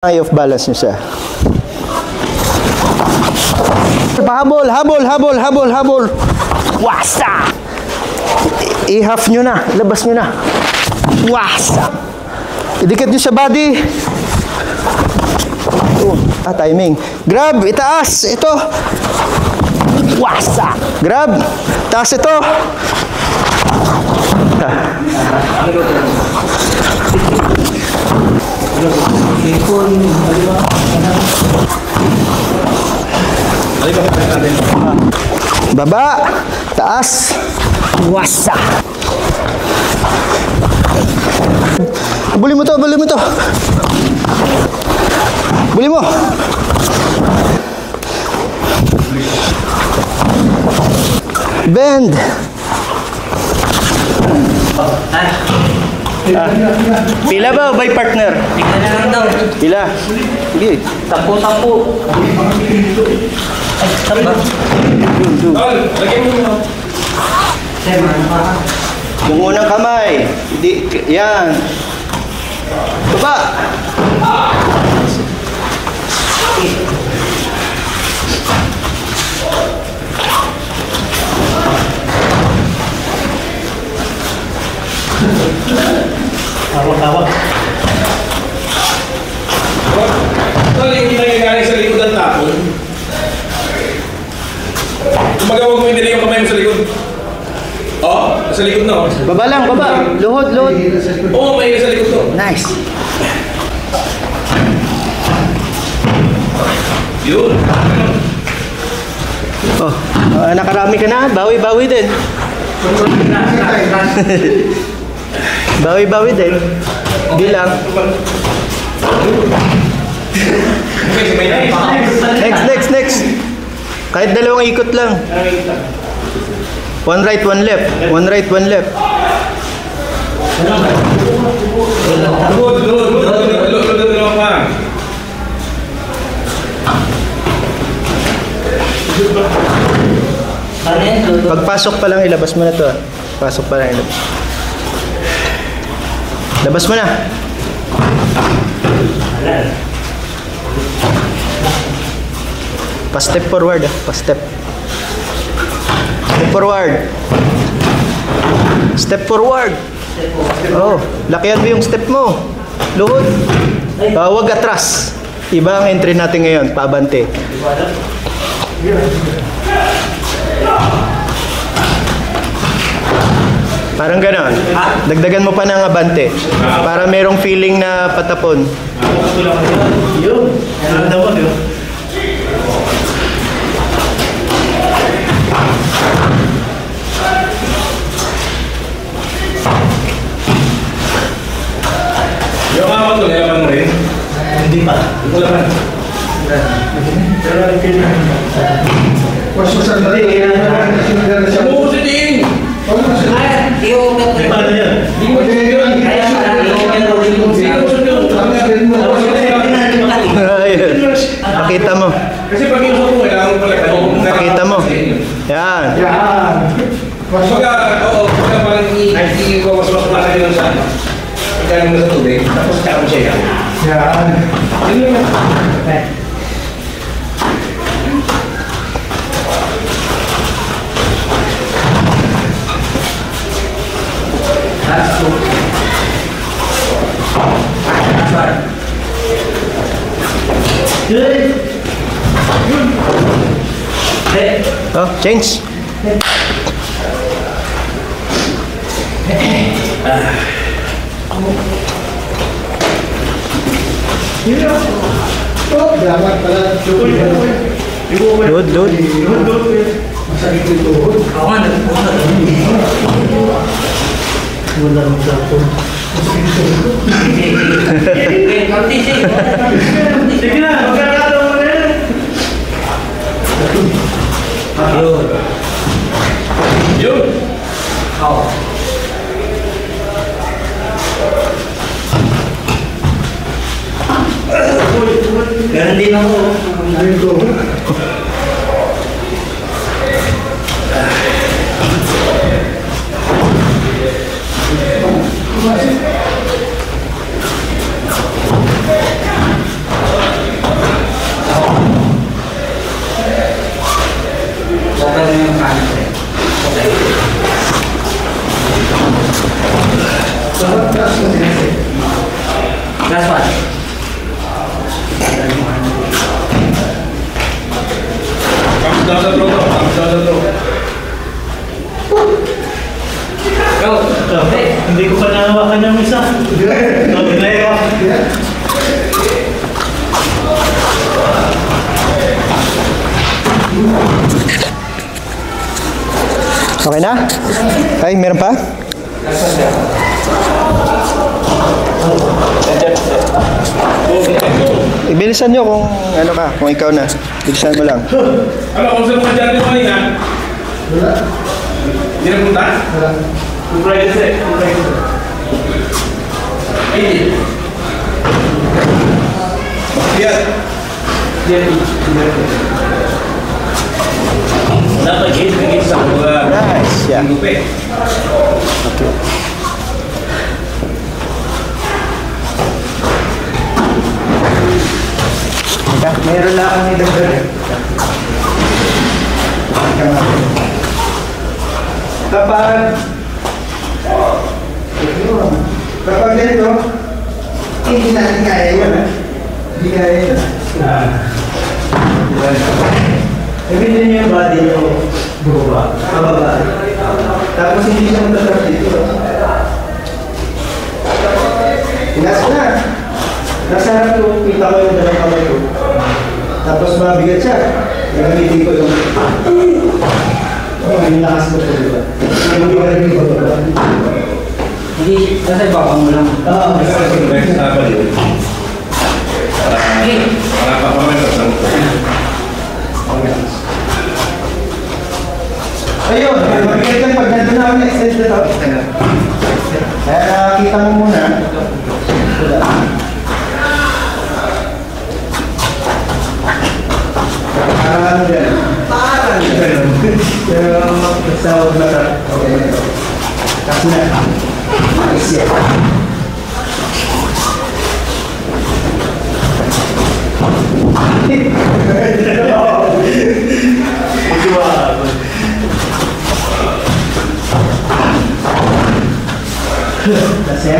Ay, off balance nyo siya. Habol, habol, habol, habol, habol. Wasa! I-half nyo na. Labas nyo na. Wasa! Idikit nyo sa body. Timing. Grab, itaas. Ito. Wasa! Grab. Taas ito. Baba, taas, wasa. Buli mo to, buli mo to. Buli mo. Bend. Pila ba by partner? Tingnan na lang daw. Pila? Sige. 10. Ay, tama. Yung unang kamay. Yan. Baba. Tawag. Tol, hindi na galing sa likod ang tapon. Kumagawag mo hindi yung kamay mo sa likod. Oh, nasa likod na. Baba lang, baba. Luhod, luhod. Oo, may nasa likod to. Nice. Yun. Oh, nakarami ka na. Bawi-bawi din. Bawi-bawi din. Bilang. Next. Kahit dalawang ikot lang. One right, one left. One right, one left. Load pa. Pagpasok pa lang, ilabas mo na to. Pasok pa lang, ilabas. Labas mo na. Pa-step forward, pa-step. Step forward. Step forward. Oh, lakihan mo yung step mo. Luhod. Huwag atras. Iba ang entry natin ngayon, pabante. Parang gano'n. Dagdagan mo pa ng abante. Para merong feeling na patapon. Yun. Yung amat ko, layapan mo rin? Hindi pa. Hindi ko laman. Pero nag-feeling. Sumusitin! Ay, i-open ko. Paano yan? Kaya Pakita mo. Kasi pag yung mo, kailangan mo pala. Pakita mo. Yan. Pagka, oo, pagka parang i-iwawas-was pa sa ganun sa ano. Pagka mo sa tubig, tapos kaya mo siya yan. Yan. Yun yun. That's cool. That's right. Good. Hey. Oh, change. Load. Ako nga, nagpupunta doon. Wala mong sapon. Sige na, magkakataon mo na yan. Yun. Oo. Ganun din ako. Okay na? Ay, meron pa? Ibilisan nyo kung ano ka, kung ikaw na. Bilisan mo lang. Ano, kung saan mga dyan mo kanina? Wala. Hindi na punta? Wala. Kung Friday sa eh. Yan. Dapat hit sa Nice, yeah. Lupe. Okay. Meron lang akong idagdag. Kapag ganito, hindi natin kaya yun, ha? Hindi kaya yun. Gamitin niyo yung body niyo bubaba. Kababa. Tapos hindi siya matatap dito. Tinas na. Nasa harap ko, kita ko yung dalang kamay ko. Tapos mabigat siya. Gagamitin ko yung... yung lakas ko po, diba? Yung gagamitin ko, diba? Hindi, nasa ibaba mo lang. Oo. Next na pa din. Para pa pamilya sa Ayun, mabigat yan pag nandun na ako na-extend na ako. Kaya nakakita mo muna. Parang yan. Parang yan. Pero magsawag na ka. Kasi na. Ayos yan. Kasi